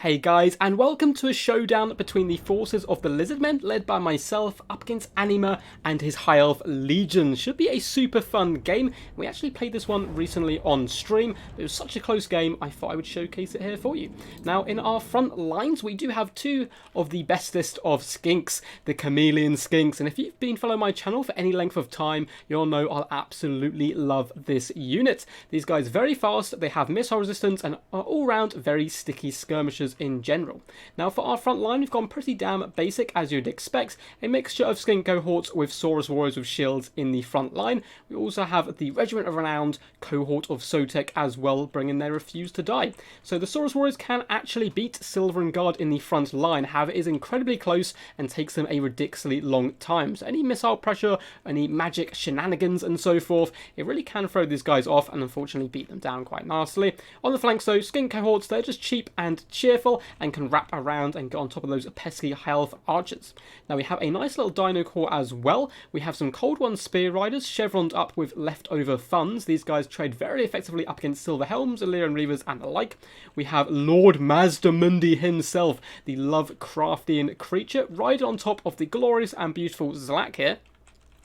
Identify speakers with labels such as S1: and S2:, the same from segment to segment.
S1: Hey guys, and welcome to a showdown between the forces of the Lizardmen, led by myself, up against Anima and his High Elf Legion. Should be a super fun game. We actually played this one recently on stream. It was such a close game, I thought I would showcase it here for you. Now, in our front lines, we do have two of the bestest of skinks, the chameleon skinks. And if you've been following my channel for any length of time, you'll know I'll absolutely love this unit. These guys are very fast, they have missile resistance, and are all round very sticky skirmishers in general. Now for our front line, we've gone pretty damn basic as you'd expect, a mixture of skink cohorts with Saurus warriors with shields in the front line. We also have the Regiment of Renowned cohort of Sotek as well, bringing their Refuse to Die. So the Saurus warriors can actually beat Silver and Guard in the front line, however it is incredibly close and takes them a ridiculously long time. So any missile pressure, any magic shenanigans and so forth, it really can throw these guys off and unfortunately beat them down quite nicely. On the flanks though, skink cohorts, they're just cheap and cheerful and can wrap around and get on top of those pesky high elf archers. Now we have a nice little dino core as well. We have some Cold One spear riders chevroned up with leftover funds. These guys trade very effectively up against Silver Helms, Illyrian Reavers and the like. We have Lord Mazdamundi himself, the Lovecraftian creature, riding on top of the glorious and beautiful Zlak here.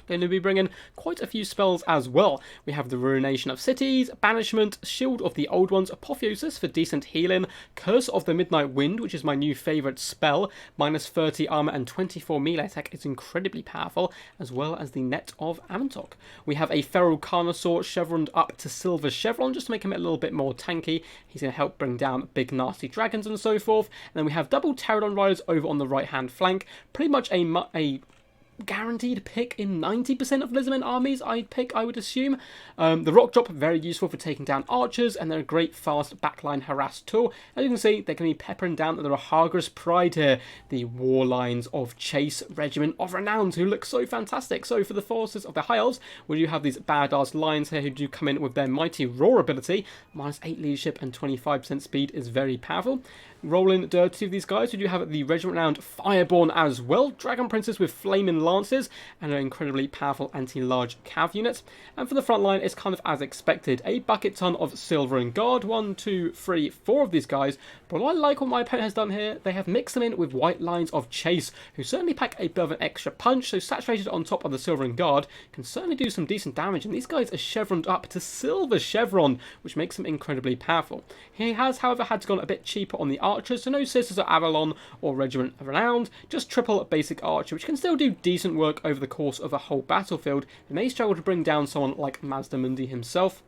S1: Going to be bringing quite a few spells as well. We have the Ruination of Cities, Banishment, Shield of the Old Ones, Apotheosis for decent healing, Curse of the Midnight Wind, which is my new favourite spell, minus 30 armor and 24 melee attack. It's incredibly powerful, as well as the Net of Amantok. We have a Feral Carnosaur chevroned up to Silver Chevron, just to make him a little bit more tanky. He's going to help bring down big nasty dragons and so forth. And then we have double Pterodon Riders over on the right hand flank. Pretty much a guaranteed pick in 90% of Lizardmen armies, I would assume. The Rock Drop, very useful for taking down archers, and they're a great fast backline harass tool. As you can see, they're going to be peppering down the Rahagras Pride here, the War Lines of Chase Regiment of Renown, who look so fantastic. So for the forces of the High Elves, we do have these badass lions here who do come in with their Mighty Roar ability. Minus 8 leadership and 25% speed is very powerful. Rolling dirty of these guys, we do have the Regiment Renowned Fireborn as well. Dragon Princes with Flaming Lances and an incredibly powerful anti-large cav unit. And for the front line, it's kind of as expected. A bucket ton of Silver and Guard. 1, 2, 3, 4 of these guys. But I like what my opponent has done here. They have mixed them in with White Lines of Chase, who certainly pack a bit of an extra punch. So saturated on top of the Silver and Guard can certainly do some decent damage. And these guys are chevroned up to Silver Chevron, which makes them incredibly powerful. He has, however, had to go a bit cheaper on the archers. So no Sisters of Avalon or Regiment of Renowned. Just triple basic archer, which can still do decent work over the course of a whole battlefield. They may struggle to bring down someone like Mazdamundi himself.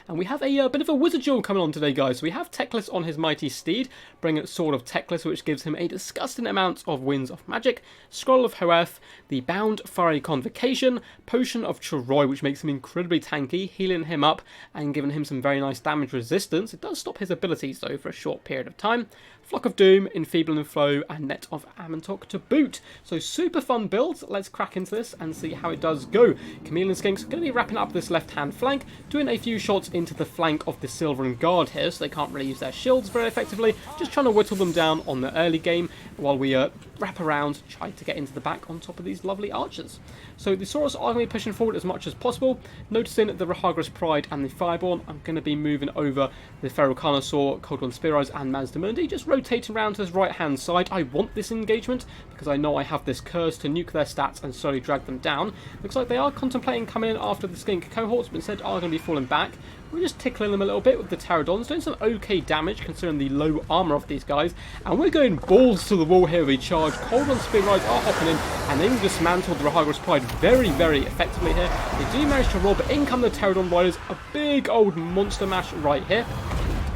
S1: And we have a bit of a wizard duel coming on today, guys. So we have Teclis on his mighty steed, bringing Sword of Teclis, which gives him a disgusting amount of winds of magic, Scroll of Hoeth, the Bound Fiery Convocation, Potion of Choroy, which makes him incredibly tanky, healing him up and giving him some very nice damage resistance. It does stop his abilities, though, for a short period of time. Flock of Doom, Enfeeble and Flow, and Net of Amantok to boot. So super fun build. Let's crack into this and see how it does go. Chameleon Skinks are going to be wrapping up this left-hand flank, doing a few shots into the flank of the Silver and Guard here, so they can't really use their shields very effectively. Just trying to whittle them down on the early game while we wrap around, try to get into the back on top of these lovely archers. So the Saurus are going to be pushing forward as much as possible. Noticing the Rahagras Pride and the Fireborn, I'm going to be moving over the Feral Carnosaur, Cold One Spear Riders and Mazdamundi, just rotating around to his right hand side. I want this engagement because I know I have this curse to nuke their stats and slowly drag them down. Looks like they are contemplating coming in after the skink cohorts, but instead are going to be falling back. We're just tickling them a little bit with the Pterodons, doing some okay damage considering the low armor of these guys. And we're going balls to the wall here. We charge. Cold One Spear Riders are hopping in, and they will dismantle the Rahagras Pride very, very effectively here. They do manage to roll, but in come the Pterodon Riders. A big old monster mash right here.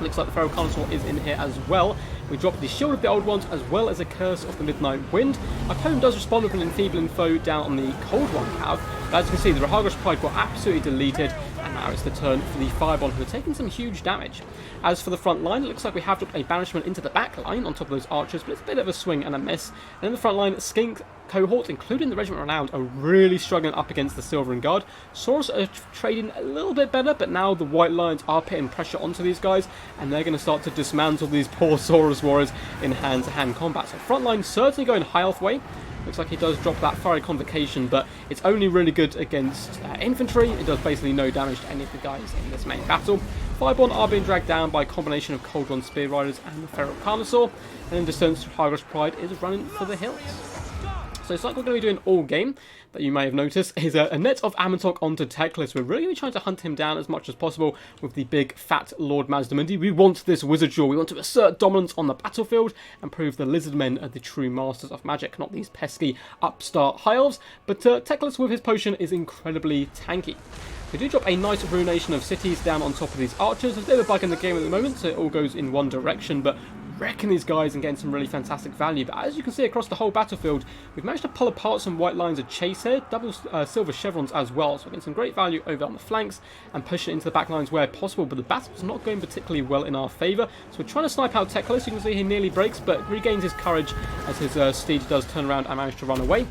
S1: Looks like the Feral Carnosaur is in here as well. We drop the Shield of the Old Ones as well as a Curse of the Midnight Wind. Our opponent does respond with an Enfeebling Foe down on the Cold One cav. But as you can see, the Rahagras Pride got absolutely deleted, and now it's the turn for the Fireborn, who are taking some huge damage. As for the front line, it looks like we have dropped a Banishment into the back line on top of those archers, but it's a bit of a swing and a miss. And in the front line, Skink cohorts, including the Regiment Renowned, are really struggling up against the Silver and Guard. Saurus are trading a little bit better, but now the White Lions are putting pressure onto these guys, and they're going to start to dismantle these poor Saurus warriors in hand-to-hand combat. So front line certainly going High Elf way. Looks like he does drop that Fiery Convocation, but it's only really good against infantry. It does basically no damage to any of the guys in this main battle. Fireborn are being dragged down by a combination of Cold One Spear Riders and the Feral Carnosaur, and in distance, Hydros Pride is running for the hills. So it's like we're going to be doing all game, that you may have noticed, is a net of Ammontok onto Teclis. We're really going to be trying to hunt him down as much as possible with the big fat Lord Mazdamundi. We want this wizard duel. We want to assert dominance on the battlefield and prove the Lizardmen are the true masters of magic, not these pesky upstart high elves. But Teclis with his potion is incredibly tanky. We do drop a nice ruination of cities down on top of these archers. There's a bit of a bug in the game at the moment, so it all goes in one direction, but wrecking these guys and getting some really fantastic value. But as you can see across the whole battlefield, we've managed to pull apart some white lines of chase here, double silver chevrons as well, so we're getting some great value over on the flanks and pushing it into the back lines where possible, but the battle's not going particularly well in our favour, so we're trying to snipe out Teclis. You can see he nearly breaks, but regains his courage as his steed does turn around and manage to run away.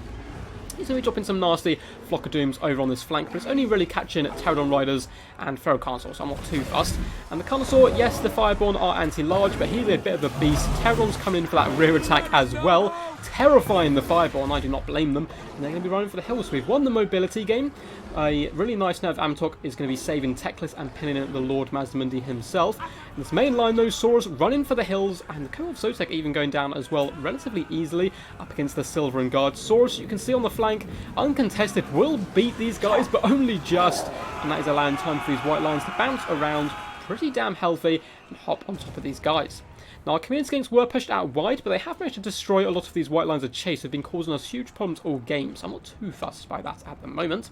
S1: He's going to be dropping some nasty Flock of Dooms over on this flank, but it's only really catching Pterodon Riders and Feral Carnosaur, so I'm not too fussed. And the Carnosaur, yes, the Fireborn are anti-large, but he's a bit of a beast. Pterodon's coming in for that rear attack as well, terrifying the Fireborn. I do not blame them, and they're going to be running for the hills. So we've won the mobility game. A really nice nerve Ammontok is going to be saving Teclis and pinning in the Lord Mazdamundi himself. And this main line, though, Saurus running for the hills, and the Co of Zotek even going down as well relatively easily up against the Silver and Guard. Saurus, you can see on the flank, uncontested, will beat these guys, but only just. And that is allowing time for these white lines to bounce around pretty damn healthy and hop on top of these guys. Now, our community skinks were pushed out wide, but they have managed to destroy a lot of these white lines of chase. They've been causing us huge problems all game, so I'm not too fussed by that at the moment.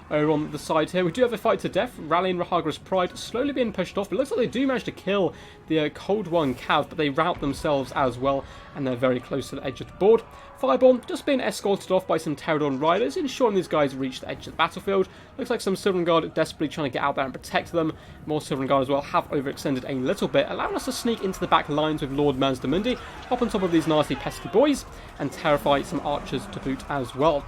S1: Over on the side here, we do have a fight to death. Rallying Rahagras Pride slowly being pushed off, but it looks like they do manage to kill the Cold One Cav, but they rout themselves as well, and they're very close to the edge of the board. Fireborn just being escorted off by some Pterodon Riders, ensuring these guys reach the edge of the battlefield. Looks like some Silver Guard desperately trying to get out there and protect them. More Silver Guard as well have overextended a little bit, allowing us to sneak into the back lines with Lord Mazdamundi, hop on top of these nasty pesky boys, and terrify some archers to boot as well.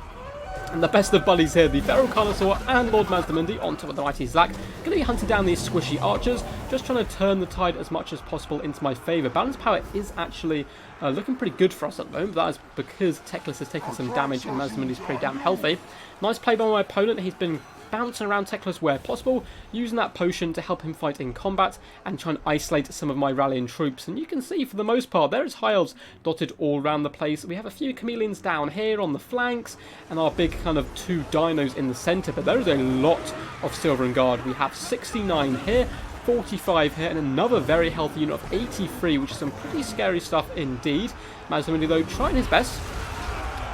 S1: And the best of buddies here, the Feral Carnosaur and Lord Mazdamundi on top of the mighty Zak, going to be hunting down these squishy archers, just trying to turn the tide as much as possible into my favour. Balance power is actually looking pretty good for us at the moment. That is because Teclis has taken some damage and Mazdamundi's pretty damn healthy. Nice play by my opponent. He's been bouncing around Teclis where possible, using that potion to help him fight in combat and try and isolate some of my rallying troops. And you can see for the most part there is high elves dotted all around the place. We have a few chameleons down here on the flanks and our big kind of two dinos in the centre, but there is a lot of Silver and Guard. We have 69 here, 45 here, and another very healthy unit of 83, which is some pretty scary stuff indeed. Mazdamundi though trying his best,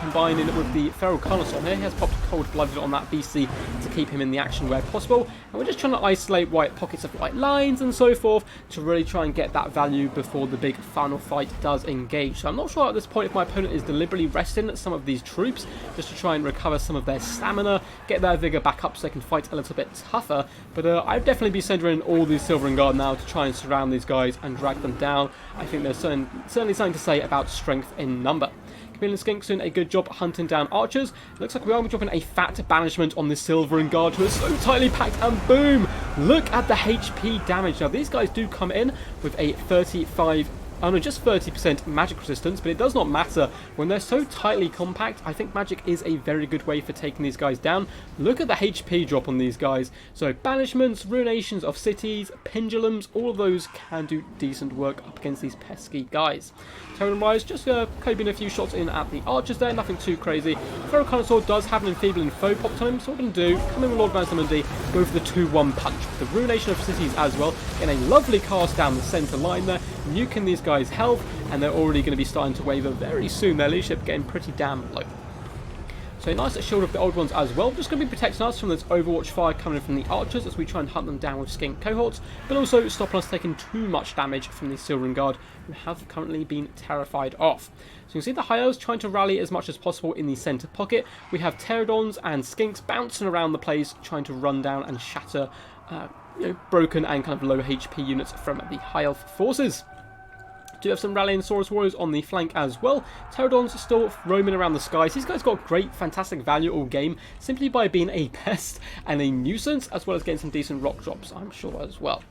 S1: combining it with the Feral Carnosaur here. He has popped cold-blooded on that BC to keep him in the action where possible. And we're just trying to isolate white pockets of white lines and so forth to really try and get that value before the big final fight does engage. So I'm not sure at this point if my opponent is deliberately resting some of these troops just to try and recover some of their stamina, get their vigor back up so they can fight a little bit tougher. But I'd definitely be centering all these Silver and Guard now to try and surround these guys and drag them down. I think there's certainly something to say about strength in number. Chameleon Skinks doing a good job hunting down archers. Looks like we are dropping a fat banishment on the Silver and Guard, who are so tightly packed, and boom! Look at the HP damage. Now these guys do come in with a 30% magic resistance, but it does not matter when they're so tightly compact. I think magic is a very good way for taking these guys down. Look at the HP drop on these guys. So banishments, ruinations of cities, pendulums, all of those can do decent work up against these pesky guys. Pterodon Rise just coping a few shots in at the archers there, nothing too crazy. Feral Carnosaur does have an enfeebling foe popped on him, so what we're going to do, come in with Lord Mazdamundi, go for the 2-1 punch. The ruination of cities as well, getting a lovely cast down the centre line there, nuking these guys' health, and they're already going to be starting to waver very soon. Their leadership getting pretty damn low. So a nice shield of the old ones as well, just going to be protecting us from this Overwatch fire coming from the archers as we try and hunt them down with skink cohorts, but also stopping us taking too much damage from the Silver and Guard, who have currently been terrified off. So you can see the high elves trying to rally as much as possible in the centre pocket. We have Pterodons and skinks bouncing around the place, trying to run down and shatter broken and kind of low HP units from the high elf forces. Do have some rallying Saurus warriors on the flank as well. Pterodons are still roaming around the skies. These guys got great, fantastic value all game simply by being a pest and a nuisance, as well as getting some decent rock drops, I'm sure, as well.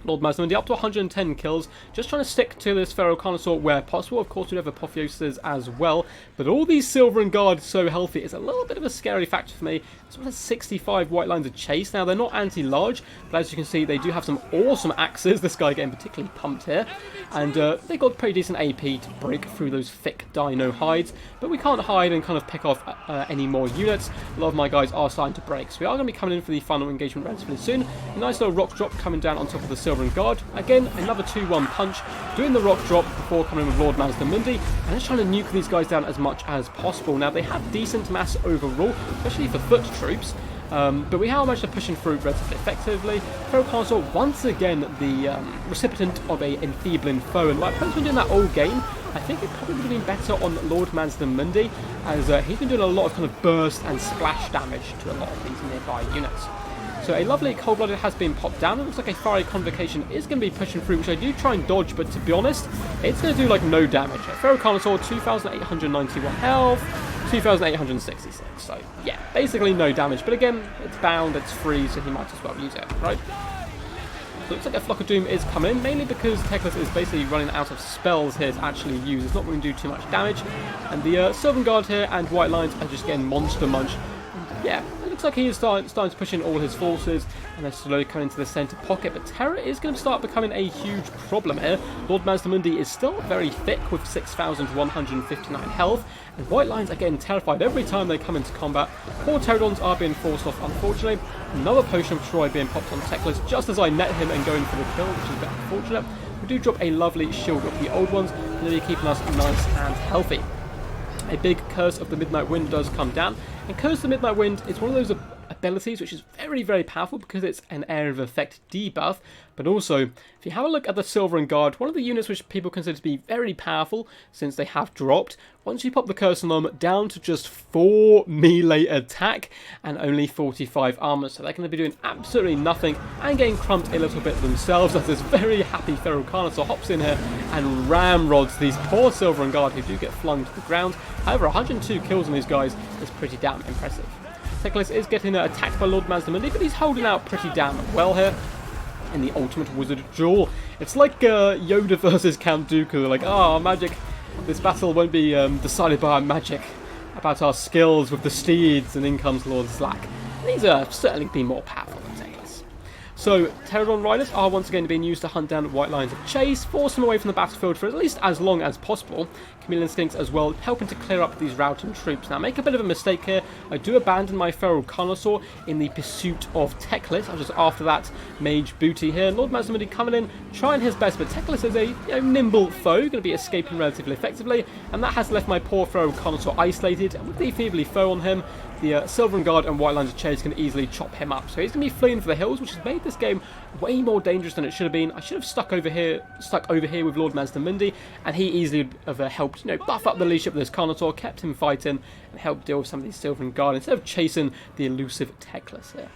S1: Lord Mazdamundi up to 110 kills, just trying to stick to this Feral Carnosaur where possible. Of course, we have Apotheosis as well, but all these Silver and Guard so healthy is a little bit of a scary factor for me. As well as 65 white lines of chase. Now, they're not anti-large, but as you can see, they do have some awesome axes. This guy getting particularly pumped here, and they got pretty decent AP to break through those thick dino hides, but we can't hide and kind of pick off any more units. A lot of my guys are starting to break, so we are going to be coming in for the final engagement relatively soon. A nice little rock drop coming down on top of the Silver and Guard. Again, another 2-1 punch, doing the rock drop before coming in with Lord Mazdamundi, and just trying to nuke these guys down as much as possible. Now, they have decent mass overall, especially for foot troops, but we have managed to push through relatively effectively. Feral Carnosaur, once again, the recipient of a enfeebling foe, and like Prince been doing that all game, I think it probably would have been better on Lord Mazdamundi, as he's been doing a lot of kind of burst and splash damage to a lot of these nearby units. So a lovely Cold-Blooded has been popped down. It looks like a Fiery Convocation is going to be pushing through, which I do try and dodge, but to be honest, it's going to do like no damage. Feral Carnosaur, 2,891 health, 2,866. So yeah, basically no damage. But again, it's bound, it's free, so he might as well use it, right? So it looks like a Flock of Doom is coming in, mainly because Teclis is basically running out of spells here to actually use. It's not going to do too much damage. And the Sylvan Guard here and White Lines are just getting monster munched. Yeah, it looks like he is starting to push in all his forces, and they're slowly coming into the centre pocket, but Terror is going to start becoming a huge problem here. Lord Mazdamundi is still very thick with 6,159 health, and White Lines are getting terrified every time they come into combat. Poor Pterodons are being forced off, unfortunately. Another Potion of Troy being popped on Teclis just as I net him and going for the kill, which is a bit unfortunate. We do drop a lovely shield of the old ones, and they're keeping us nice and healthy. A big Curse of the Midnight Wind does come down, and Curse of the Midnight Wind is one of those abilities which is very, very powerful because it's an area of effect debuff, but also, if you have a look at the Silver and Guard, one of the units which people consider to be very powerful since they have dropped, once you pop the Curse on them, down to just 4 melee attack and only 45 armor, so they're going to be doing absolutely nothing and getting crumped a little bit themselves as this very happy Feral Carnosaur hops in here and ramrods these poor Silver and Guard who do get flung to the ground. However, 102 kills on these guys is pretty damn impressive. Teclis is getting attacked by Lord Mazdamundi, but he's holding out pretty damn well here in the Ultimate Wizard Duel. It's like Yoda versus Count Dooku, like, oh, magic, this battle won't be decided by our magic, about our skills with the steeds, and in comes Lord Slack. These are certainly be more powerful than Teclis. So, Pterodon Riders are once again being used to hunt down White Lines of Chase, force them away from the battlefield for at least as long as possible. Chameleon Skinks as well, helping to clear up these routing troops. Now, make a bit of a mistake here. I do abandon my Feral Carnosaur in the pursuit of Teclis. I'm just after that Mage booty here. Lord Mazdamundi coming in, trying his best, but Teclis is a nimble foe, going to be escaping relatively effectively, and that has left my poor Feral Carnosaur isolated, and with the feebly foe on him, the Silver and Guard and White Lines of Chase can easily chop him up. So he's going to be fleeing for the hills, which has made this game way more dangerous than it should have been. I should have stuck over here with Lord Mazdamundi, and he easily would have helped, buff up the leadership of this Carnosaur, kept him fighting, and helped deal with some of these Silver and Guard instead of chasing the elusive Teclis here.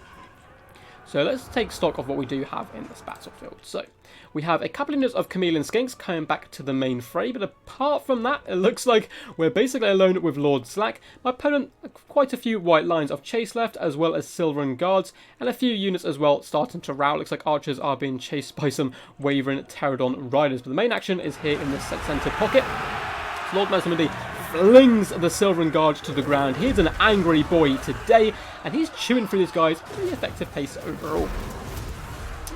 S1: So let's take stock of what we do have in this battlefield. So we have a couple of units of Chameleon Skinks coming back to the main fray, but apart from that, it looks like we're basically alone with Lord Slack. My opponent, quite a few White Lines of Chase left, as well as Silver and Guards, and a few units as well starting to rout. Looks like archers are being chased by some wavering Pterodon Riders, but the main action is here in this centre pocket. Lord Mazdamundi flings the Silver and Guard to the ground. He's an angry boy today, and he's chewing through these guys at an effective pace overall.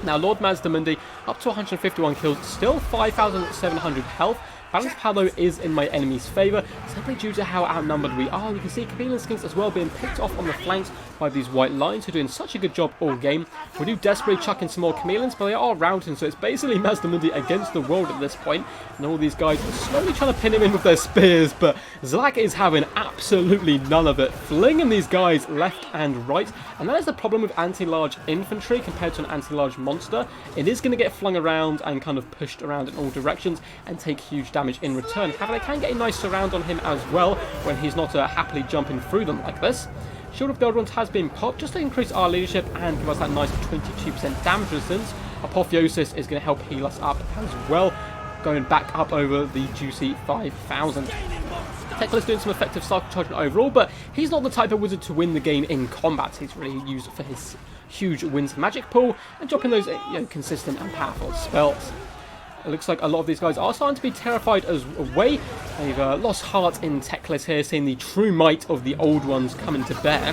S1: Now, Lord Mazdamundi, up to 151 kills, still 5,700 health. Balance power, though, is in my enemy's favour, simply due to how outnumbered we are. You can see Chameleon Skinks as well being picked off on the flanks by these White Lines, who are doing such a good job all game. We do desperately chuck in some more Chameleons, but they are routing, so it's basically Mazdamundi against the world at this point. And all these guys are slowly trying to pin him in with their spears, but Zlak is having absolutely none of it, flinging these guys left and right. And that is the problem with anti-large infantry compared to an anti-large monster. It is going to get flung around and kind of pushed around in all directions and take huge damage in return. However, they can get a nice surround on him as well when he's not happily jumping through them like this. Shield of the Old Ones has been popped just to increase our leadership and give us that nice 22% damage resistance. Apotheosis is going to help heal us up as well, going back up over the juicy 5,000. Teclis doing some effective cycle charging overall, but he's not the type of wizard to win the game in combat. He's really used it for his huge wins magic pool and dropping those consistent and powerful spells. It looks like a lot of these guys are starting to be terrified as away. They've lost heart in Teclis here, seeing the true might of the old ones coming to bear.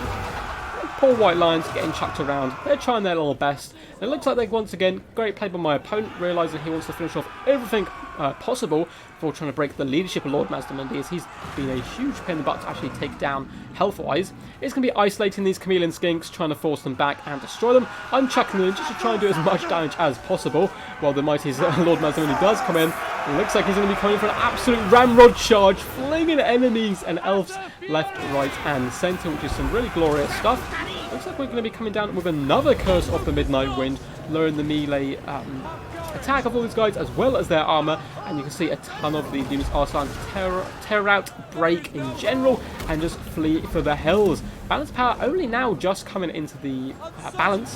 S1: Poor White Lions getting chucked around. They're trying their little best. And it looks like they once again, great play by my opponent, realising he wants to finish off everything possible before trying to break the leadership of Lord Mazdamundi, as he's been a huge pain in the butt to actually take down health-wise. It's going to be isolating these chameleon skinks, trying to force them back and destroy them. I'm chucking them in just to try and do as much damage as possible, while the mighty Lord Mazdamundi does come in. It looks like he's going to be coming for an absolute ramrod charge, flinging enemies and elves left, right and centre, which is some really glorious stuff. Looks like we're going to be coming down with another Curse of the Midnight Wind, lowering the melee attack of all these guys as well as their armour, and you can see a ton of these units are starting to tear out, break in general, and just flee for the hills. Balance power only now just coming into the balance,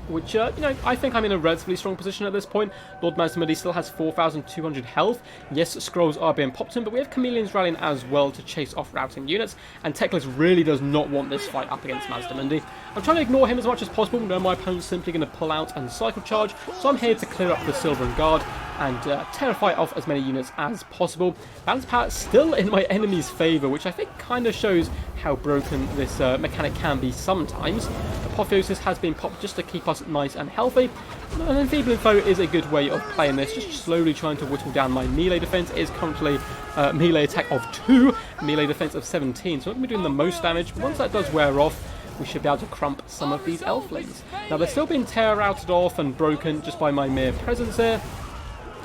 S1: which, I think I'm in a relatively strong position at this point. Lord Mazdamundi still has 4,200 health. Yes, scrolls are being popped in, but we have chameleons rallying as well to chase off routing units, and Teclis really does not want this fight up against Mazdamundi. I'm trying to ignore him as much as possible. No, my opponent's simply going to pull out and cycle charge, so I'm here to clear up the Silvern Guard and terrify off as many units as possible. Balance power still in my enemy's favour, which I think kind of shows how broken this mechanic can be sometimes. Apotheosis has been popped just to keep us nice and healthy. An Enfeebling Foe is a good way of playing this, just slowly trying to whittle down my melee defense. It is currently melee attack of 2, melee defense of 17, so I'm going to be doing the most damage. Once that does wear off, we should be able to crump some of these elflings. Now, they're still being tear-routed off and broken just by my mere presence here,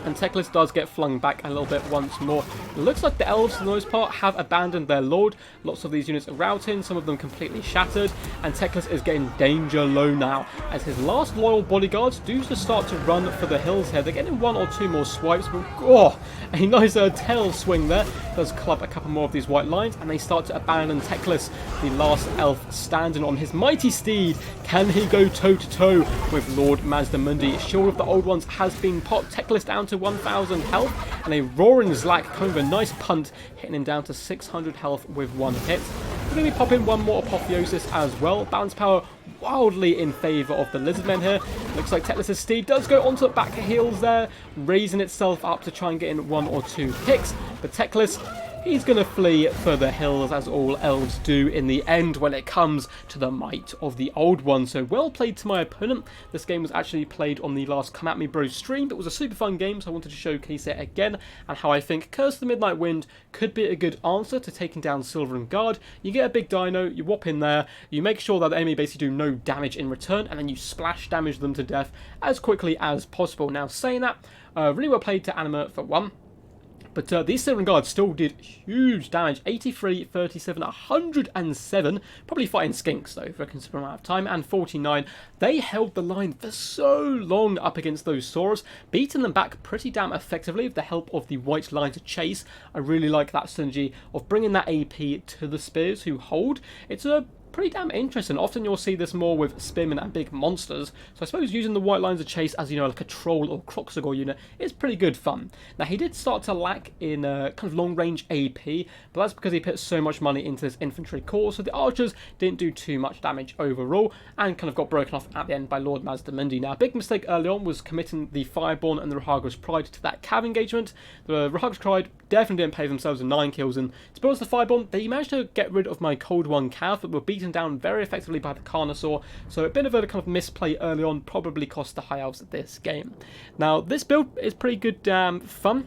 S1: and Teclis does get flung back a little bit once more. It looks like the elves, for the most part, have abandoned their lord. Lots of these units are routing, some of them completely shattered, and Teclis is getting danger low now, as his last loyal bodyguards do just start to run for the hills here. They're getting 1 or 2 more swipes, but a nice tail swing there does club a couple more of these white lines, and they start to abandon Teclis, the last elf standing on his mighty steed. Can he go toe-to-toe with Lord Mazdamundi? Shield of the Old Ones has been popped. Teclis down to 1,000 health, and a roaring Zlak coming with a nice punt, hitting him down to 600 health with 1 hit. We're going to be popping 1 more Apotheosis as well. Balance power wildly in favour of the Lizardmen here. Looks like Teclis' steed does go onto the back heels there, raising itself up to try and get in 1 or 2 kicks, but Teclis, he's going to flee for the hills, as all elves do in the end when it comes to the might of the old one. So well played to my opponent. This game was actually played on the last Come At Me Bros stream. It was a super fun game, so I wanted to showcase it again, and how I think Curse of the Midnight Wind could be a good answer to taking down Silvern Guard. You get a big dino, you whop in there, you make sure that the enemy basically do no damage in return, and then you splash damage them to death as quickly as possible. Now, saying that, really well played to Anima for 1. But these Silvern Guards still did huge damage. 83, 37, 107. Probably fighting skinks, though, for a considerable amount of time. And 49. They held the line for so long up against those Saurus, beating them back pretty damn effectively with the help of the white line to chase. I really like that synergy of bringing that AP to the spears who hold. It's a pretty damn interesting. Often you'll see this more with spearmen and big monsters, so I suppose using the white lines of chase as, like a troll or Kroxigor unit is pretty good fun. Now, he did start to lack in kind of long range AP, but that's because he put so much money into this infantry core, so the archers didn't do too much damage overall, and kind of got broken off at the end by Lord Mazdamundi. Now, a big mistake early on was committing the Fireborn and the Rahagra's Pride to that cav engagement. The Rahagra's Pride definitely didn't pay themselves with 9 kills, and to be honest, the Fireborn, they managed to get rid of my Cold One cav, but were beaten down very effectively by the Carnosaur, so a bit of a kind of misplay early on probably cost the High Elves this game. Now, this build is pretty good fun.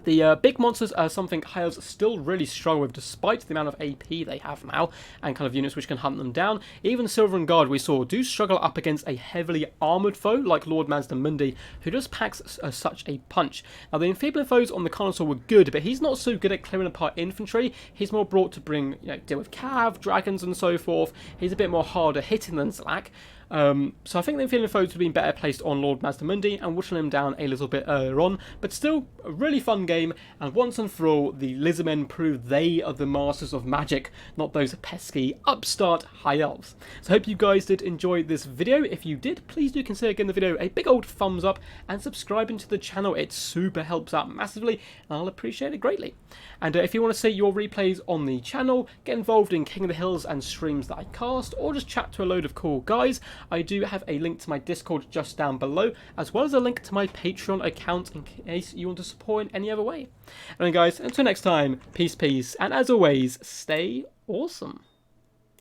S1: The big monsters are something High Elves still really struggle with, despite the amount of AP they have now, and kind of units which can hunt them down. Even Silvern Guard, we saw, do struggle up against a heavily armoured foe, like Lord Mazdamundi, who just packs such a punch. Now, the Enfeebling Foes on the Carnosaur were good, but he's not so good at clearing apart infantry. He's more brought to bring, deal with cav, dragons, and so forth. He's a bit more harder hitting than Zlak. So I think the Infinity Foes would have been better placed on Lord Mazdamundi and whittling him down a little bit earlier on, but still a really fun game, and once and for all the Lizardmen prove they are the masters of magic, not those pesky upstart high elves. So I hope you guys did enjoy this video. If you did, please do consider giving the video a big old thumbs up and subscribing to the channel. It super helps out massively and I'll appreciate it greatly. And if you want to see your replays on the channel, get involved in King of the Hills and streams that I cast, or just chat to a load of cool guys, I do have a link to my Discord just down below, as well as a link to my Patreon account in case you want to support in any other way. And then guys, until next time, peace, and as always, stay awesome.